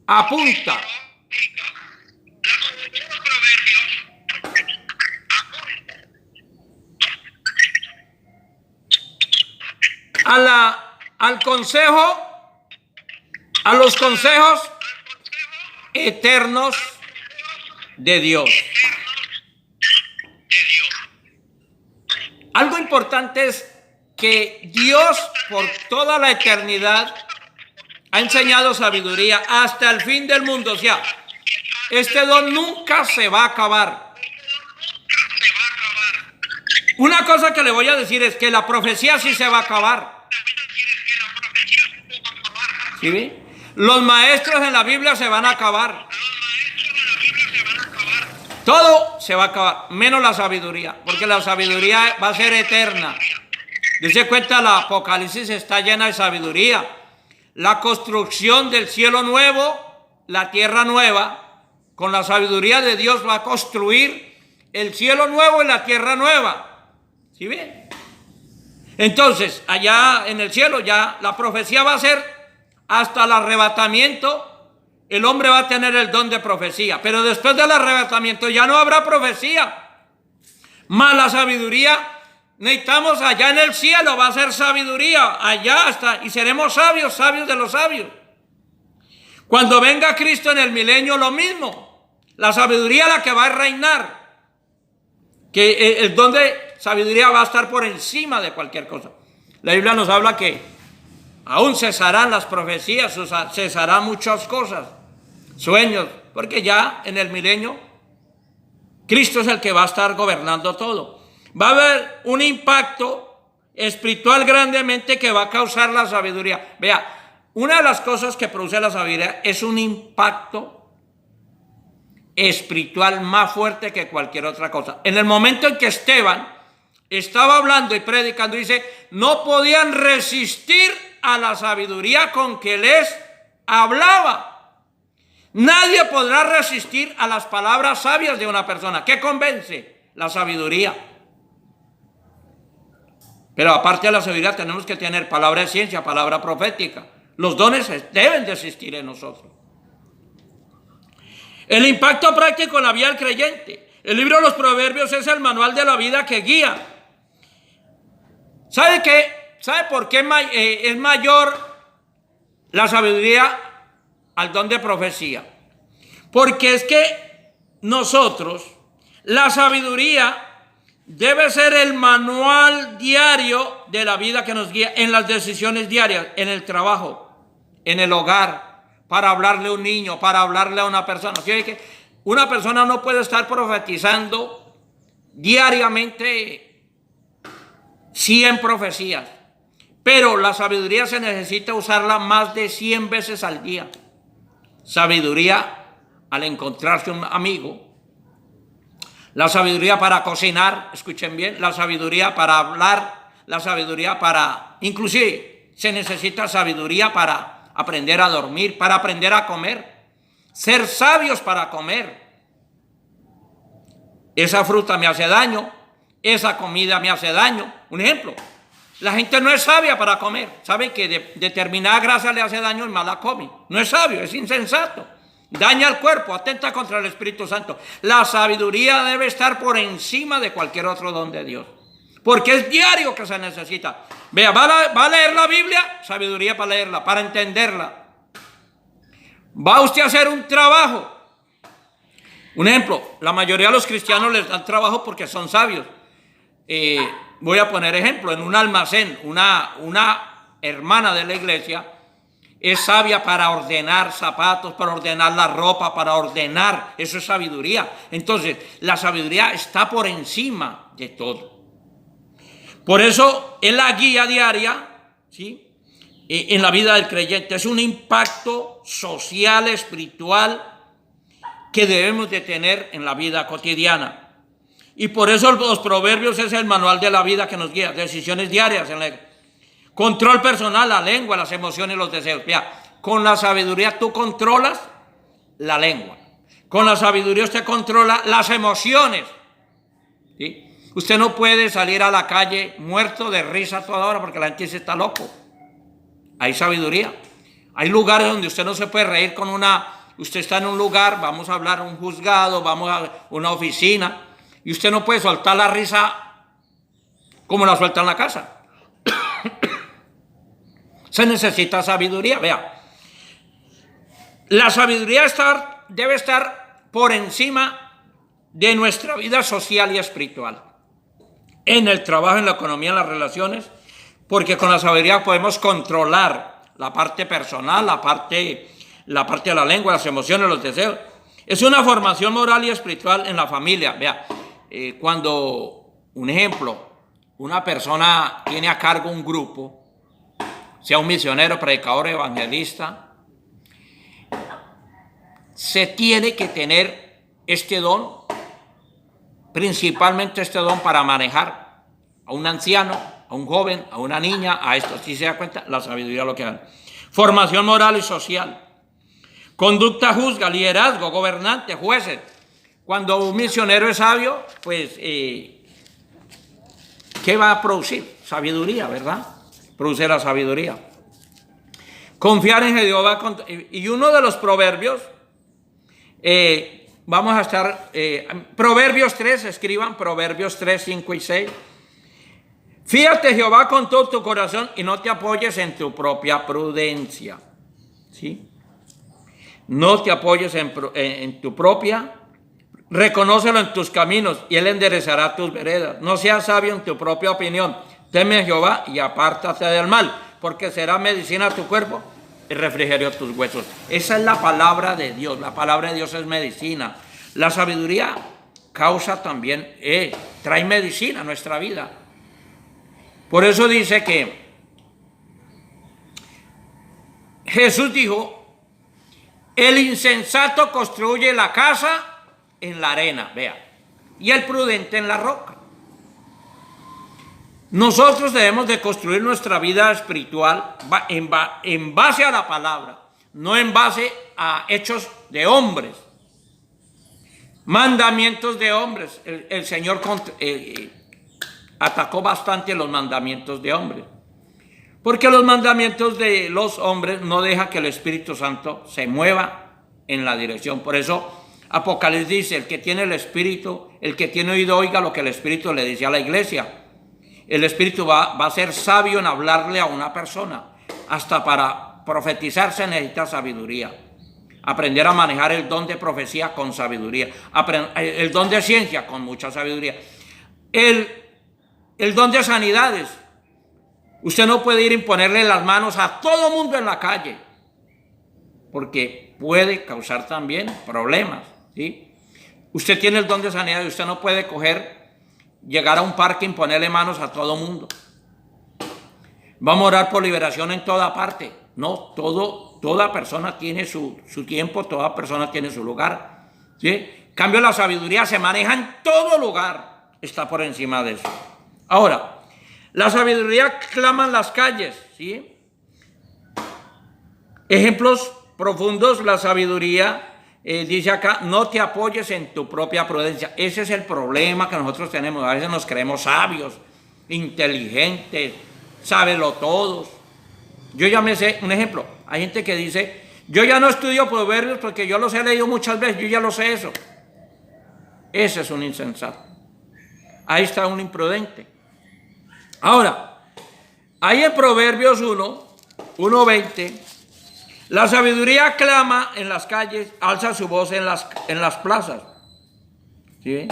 apunta al consejo, a los consejos eternos de Dios. Algo importante es que Dios por toda la eternidad ha enseñado sabiduría hasta el fin del mundo. O sea, este don nunca se va a acabar. Una cosa que le voy a decir es que la profecía sí se va a acabar. ¿Sí ve? Los maestros en la Biblia se van a acabar. Todo se va a acabar, menos la sabiduría, porque la sabiduría va a ser eterna. Dice cuenta, la Apocalipsis está llena de sabiduría. La construcción del cielo nuevo, la tierra nueva, con la sabiduría de Dios va a construir el cielo nuevo y la tierra nueva. ¿Sí ven? Entonces, allá en el cielo ya la profecía va a ser hasta el arrebatamiento. El hombre va a tener el don de profecía, pero después del arrebatamiento ya no habrá profecía. Más la sabiduría, necesitamos allá en el cielo, va a ser sabiduría, allá hasta, y seremos sabios, sabios de los sabios. Cuando venga Cristo en el milenio, lo mismo. La sabiduría la que va a reinar. Que el don de sabiduría va a estar por encima de cualquier cosa. La Biblia nos habla que aún cesarán las profecías, cesarán muchas cosas, sueños, porque ya en el milenio Cristo es el que va a estar gobernando todo. Va a haber un impacto espiritual grandemente que va a causar la sabiduría. Vea, una de las cosas que produce la sabiduría es un impacto espiritual más fuerte que cualquier otra cosa. En el momento en que Esteban estaba hablando y predicando, dice, no podían resistir a la sabiduría con que les hablaba. Nadie podrá resistir a las palabras sabias de una persona. ¿Qué convence? La sabiduría. Pero aparte de la sabiduría tenemos que tener palabra de ciencia, palabra profética. Los dones deben de existir en nosotros. El impacto práctico en la vida del creyente. El libro de los Proverbios es el manual de la vida que guía. ¿Sabe qué? ¿Sabe por qué es mayor la sabiduría al don de profecía? Porque es que nosotros, la sabiduría debe ser el manual diario de la vida que nos guía en las decisiones diarias, en el trabajo, en el hogar, para hablarle a un niño, para hablarle a una persona. ¿Sí? Que una persona no puede estar profetizando diariamente 100 profecías. Pero la sabiduría se necesita usarla más de 100 veces al día. Sabiduría al encontrarse un amigo. La sabiduría para cocinar, escuchen bien, la sabiduría para hablar, la sabiduría para, inclusive se necesita sabiduría para aprender a dormir, para aprender a comer. Ser sabios para comer. Esa fruta me hace daño, esa comida me hace daño. Un ejemplo. La gente no es sabia para comer. Sabe que determinada grasa le hace daño y más la come. No es sabio, es insensato. Daña al cuerpo, atenta contra el Espíritu Santo. La sabiduría debe estar por encima de cualquier otro don de Dios. Porque es diario que se necesita. Vea, va a leer la Biblia, sabiduría para leerla, para entenderla. Va usted a hacer un trabajo. Un ejemplo, la mayoría de los cristianos les dan trabajo porque son sabios. Voy a poner ejemplo, en un almacén, una hermana de la iglesia es sabia para ordenar zapatos, para ordenar la ropa, para ordenar, eso es sabiduría. Entonces, la sabiduría está por encima de todo. Por eso, es la guía diaria, ¿sí?, en la vida del creyente. Es un impacto social, espiritual, que debemos de tener en la vida cotidiana. Y por eso los proverbios es el manual de la vida que nos guía. Decisiones diarias, control personal, la lengua, las emociones, los deseos. Mira, con la sabiduría tú controlas la lengua. Con la sabiduría usted controla las emociones. ¿Sí? Usted no puede salir a la calle muerto de risa toda hora porque la gente dice está loco. Hay sabiduría. Hay lugares donde usted no se puede reír con usted está en un lugar, vamos a hablar un juzgado, vamos a una oficina. Y usted no puede soltar la risa como la suelta en la casa. Se necesita sabiduría. Vea, la sabiduría debe estar por encima de nuestra vida social y espiritual. En el trabajo, en la economía, en las relaciones. Porque con la sabiduría podemos controlar la parte personal, la parte de la lengua, las emociones, los deseos. Es una formación moral y espiritual en la familia. Vea. Cuando, un ejemplo, una persona tiene a cargo un grupo, sea un misionero, predicador, evangelista, se tiene que tener este don principalmente este don para manejar a un anciano, a un joven, a una niña, a esto. ¿Sí se da cuenta? La sabiduría lo que da. Formación moral y social. Conducta juzga, liderazgo, gobernante, jueces. Cuando un misionero es sabio, pues, ¿qué va a producir? Sabiduría, ¿verdad? Produce la sabiduría. Confiar en Jehová. Y uno de los proverbios, vamos a estar, Proverbios 3, escriban Proverbios 3, 5 y 6. Fíjate Jehová con todo tu corazón y no te apoyes en tu propia prudencia. ¿Sí? No te apoyes en tu propia. Reconócelo en tus caminos y Él enderezará tus veredas. No seas sabio en tu propia opinión. Teme a Jehová y apártate del mal, porque será medicina a tu cuerpo y refrigerio a tus huesos. Esa es la palabra de Dios. La palabra de Dios es medicina. La sabiduría causa también, trae medicina a nuestra vida. Por eso dice que Jesús dijo, el insensato construye la casa en la arena, vea, y el prudente en la roca. Nosotros debemos de construir nuestra vida espiritual en base a la palabra, no en base a hechos de hombres, mandamientos de hombres. El Señor atacó bastante los mandamientos de hombres, porque los mandamientos de los hombres no dejan que el Espíritu Santo se mueva en la dirección. Por eso Apocalipsis dice, el que tiene el Espíritu, el que tiene oído, oiga lo que el Espíritu le dice a la iglesia. El Espíritu va a ser sabio en hablarle a una persona. Hasta para profetizar se necesita sabiduría. Aprender a manejar el don de profecía con sabiduría. El don de ciencia con mucha sabiduría. El don de sanidades. Usted no puede ir a imponerle las manos a todo mundo en la calle, porque puede causar también problemas, ¿sí? Usted tiene el don de sanidad y usted no puede llegar a un parque y imponerle manos a todo mundo. Vamos a orar por liberación en toda parte. No, toda persona tiene su tiempo, toda persona tiene su lugar, ¿sí? En cambio, la sabiduría se maneja en todo lugar, está por encima de eso. Ahora, la sabiduría clama en las calles, ¿sí? Ejemplos profundos, la sabiduría, dice acá, no te apoyes en tu propia prudencia. Ese es el problema que nosotros tenemos. A veces nos creemos sabios, inteligentes, sábelo todos. Yo ya me sé, un ejemplo, hay gente que dice, yo ya no estudio proverbios porque yo los he leído muchas veces, yo ya lo sé eso. Ese es un insensato. Ahí está un imprudente. Ahora, ahí en Proverbios 1:20, la sabiduría clama en las calles, alza su voz en las plazas. ¿Sí?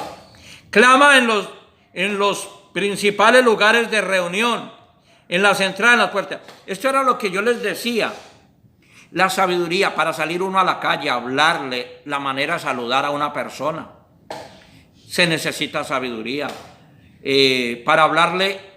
Clama en los principales lugares de reunión, en las entradas, en las puertas. Esto era lo que yo les decía. La sabiduría para salir uno a la calle, hablarle, la manera de saludar a una persona. Se necesita sabiduría. Para hablarle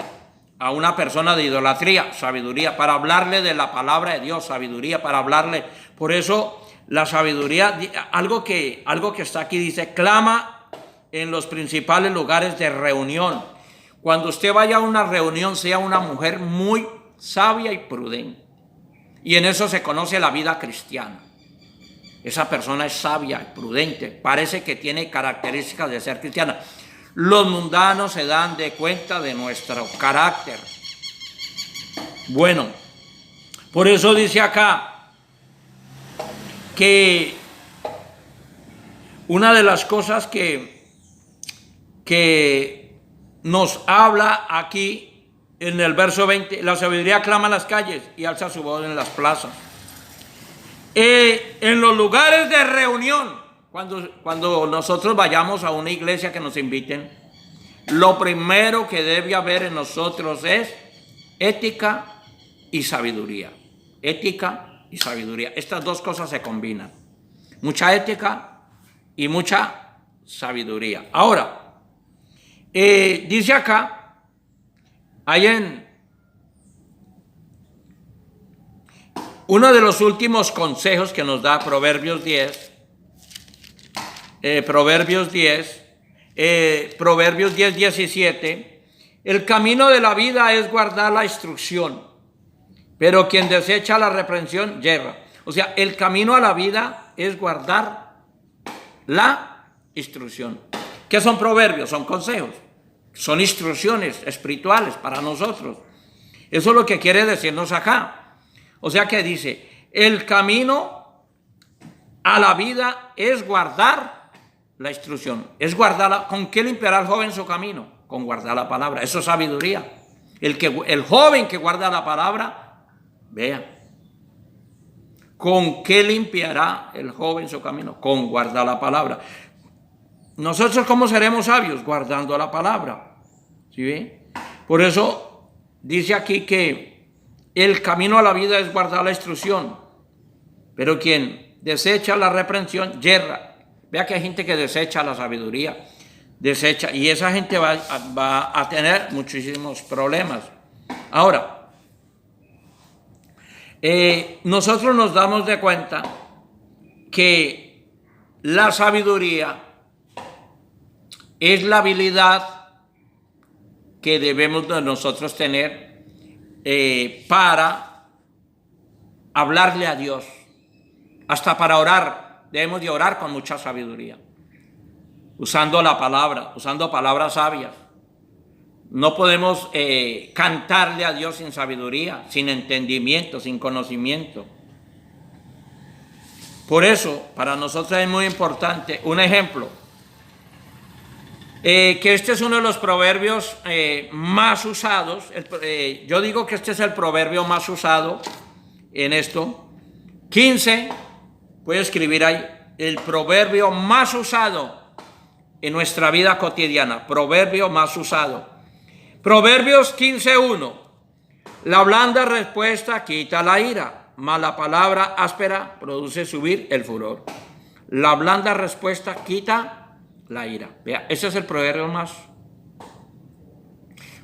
a una persona de idolatría, sabiduría. Para hablarle de la palabra de Dios, sabiduría. Para hablarle. Por eso la sabiduría, algo que está aquí dice, clama en los principales lugares de reunión. Cuando usted vaya a una reunión, sea una mujer muy sabia y prudente. Y en eso se conoce la vida cristiana. Esa persona es sabia y prudente. Parece que tiene características de ser cristiana. Los mundanos se dan de cuenta de nuestro carácter. Bueno, por eso dice acá que una de las cosas que nos habla aquí en el verso 20, la sabiduría clama en las calles y alza su voz en las plazas. En los lugares de reunión, cuando nosotros vayamos a una iglesia que nos inviten, lo primero que debe haber en nosotros es ética y sabiduría. Ética y sabiduría. Estas dos cosas se combinan. Mucha ética y mucha sabiduría. Ahora, dice acá, hay en uno de los últimos consejos que nos da Proverbios 10, Proverbios 10:17, el camino de la vida es guardar la instrucción, pero quien desecha la reprensión yerra. O sea, el camino a la vida es guardar la instrucción. ¿Qué son proverbios? Son consejos, son instrucciones espirituales para nosotros. Eso es lo que quiere decirnos acá. O sea que dice, el camino a la vida es guardar la instrucción. Es guardarla. ¿Con qué limpiará el joven su camino? Con guardar la palabra. Eso es sabiduría. El joven que guarda la palabra, vea. ¿Con qué limpiará el joven su camino? Con guardar la palabra. ¿Nosotros cómo seremos sabios? Guardando la palabra. ¿Sí ve? Por eso dice aquí que el camino a la vida es guardar la instrucción, pero quien desecha la reprensión yerra. Vea que hay gente que desecha la sabiduría, desecha, y esa gente va a tener muchísimos problemas. Ahora, nosotros nos damos de cuenta que la sabiduría es la habilidad que debemos de nosotros tener para hablarle a Dios. Hasta para orar, debemos de orar con mucha sabiduría, usando la palabra, usando palabras sabias. No podemos cantarle a Dios sin sabiduría, sin entendimiento, sin conocimiento. Por eso, para nosotros es muy importante, un ejemplo, que este es uno de los proverbios más usados. Yo digo que este es el proverbio más usado en esto. 15, puede escribir ahí, el proverbio más usado en nuestra vida cotidiana, proverbio más usado. Proverbios 15:1, la blanda respuesta quita la ira, mas la palabra áspera produce subir el furor. La blanda respuesta quita la ira. Vea, ese es el proverbio más.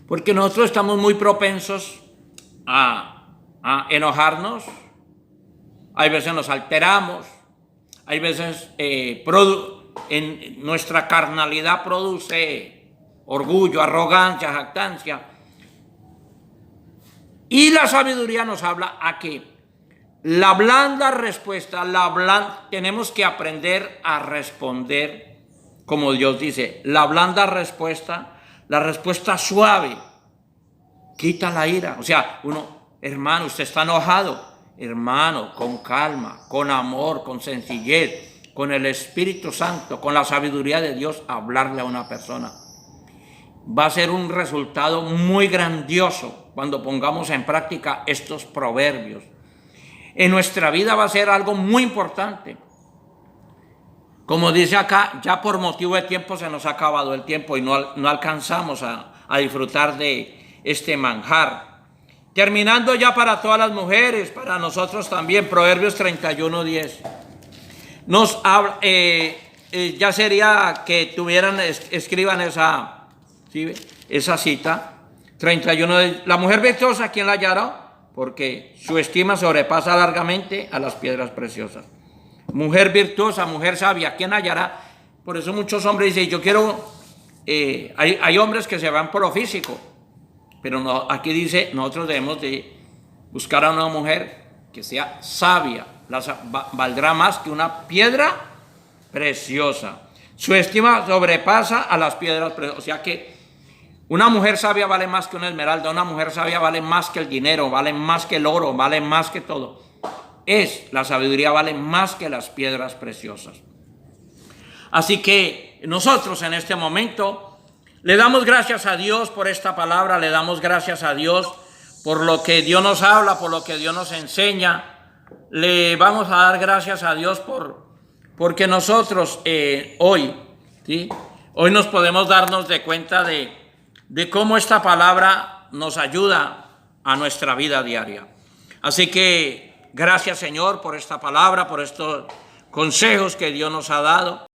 Porque nosotros estamos muy propensos a enojarnos. Hay veces nos alteramos. Hay veces en nuestra carnalidad produce orgullo, arrogancia, jactancia. Y la sabiduría nos habla a que la blanda respuesta, tenemos que aprender a responder como Dios dice. La blanda respuesta, la respuesta suave, quita la ira. O sea, hermano, usted está enojado. Hermano, con calma, con amor, con sencillez, con el Espíritu Santo, con la sabiduría de Dios, hablarle a una persona. Va a ser un resultado muy grandioso cuando pongamos en práctica estos proverbios. En nuestra vida va a ser algo muy importante. Como dice acá, ya por motivo de tiempo se nos ha acabado el tiempo y no alcanzamos a disfrutar de este manjar. Terminando ya para todas las mujeres, para nosotros también, Proverbios 31:10. Nos habla, ya sería que escriban esa cita. 31:10. La mujer virtuosa, ¿quién la hallará? Porque su estima sobrepasa largamente a las piedras preciosas. Mujer virtuosa, mujer sabia, ¿quién hallará? Por eso muchos hombres dicen, yo quiero, hay hombres que se van por lo físico. Pero no, aquí dice, nosotros debemos de buscar a una mujer que sea sabia. Valdrá más que una piedra preciosa. Su estima sobrepasa a las piedras preciosas. O sea que una mujer sabia vale más que una esmeralda. Una mujer sabia vale más que el dinero, vale más que el oro, vale más que todo. La sabiduría vale más que las piedras preciosas. Así que nosotros en este momento le damos gracias a Dios por esta palabra, le damos gracias a Dios por lo que Dios nos habla, por lo que Dios nos enseña. Le vamos a dar gracias a Dios porque nosotros hoy nos podemos darnos de cuenta de cómo esta palabra nos ayuda a nuestra vida diaria. Así que gracias, Señor, por esta palabra, por estos consejos que Dios nos ha dado.